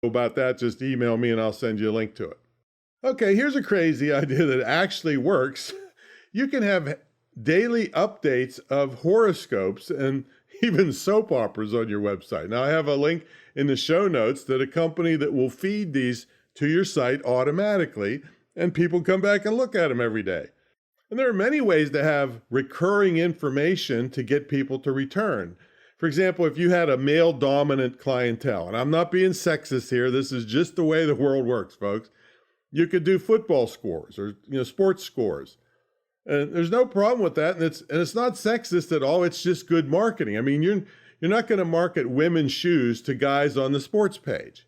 About that, just email me and I'll send you a link to it. Okay, here's a crazy idea that actually works. You can have daily updates of horoscopes and even soap operas on your website. Now, I have a link in the show notes that a company that will feed these to your site automatically, and people come back and look at them every day. And there are many ways to have recurring information to get people to return. For example, if you had a male-dominant clientele, and I'm not being sexist here, this is just the way the world works, folks. You could do football scores or sports scores. And there's no problem with that, and it's not sexist at all. It's just good marketing. I mean, you're not going to market women's shoes to guys on the sports page.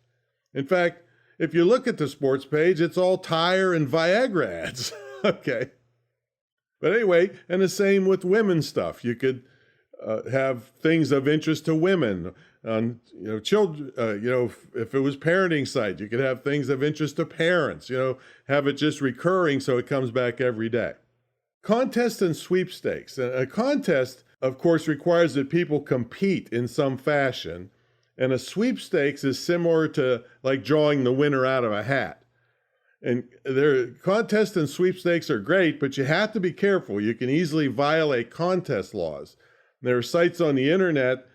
In fact, if you look at the sports page, it's all tire and Viagra ads. Okay. But anyway, and the same with women's stuff. You could have things of interest to women on, children, if it was parenting site, you could have things of interest to parents, have it just recurring so it comes back every day. Contests and sweepstakes. A contest, of course, requires that people compete in some fashion, and a sweepstakes is similar to like drawing the winner out of a hat. And contests and sweepstakes are great, but you have to be careful. You can easily violate contest laws. There are sites on the internet,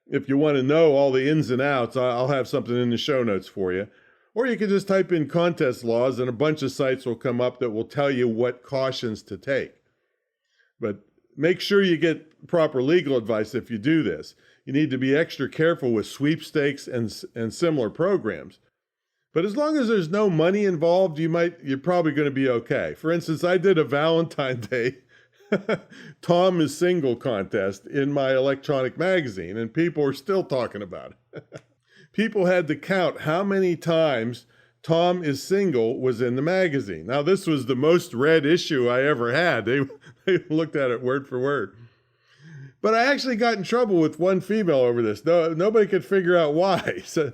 if you want to know all the ins and outs, I'll have something in the show notes for you. Or you can just type in contest laws and a bunch of sites will come up that will tell you what cautions to take. But make sure you get proper legal advice if you do this. You need to be extra careful with sweepstakes and similar programs. But as long as there's no money involved, you're probably going to be okay. For instance, I did a Valentine's Day Tom is single contest in my electronic magazine, and people are still talking about it. People had to count how many times Tom is single was in the magazine. Now, this was the most read issue I ever had. They looked at it word for word. But I actually got in trouble with one female over this. Nobody could figure out why. So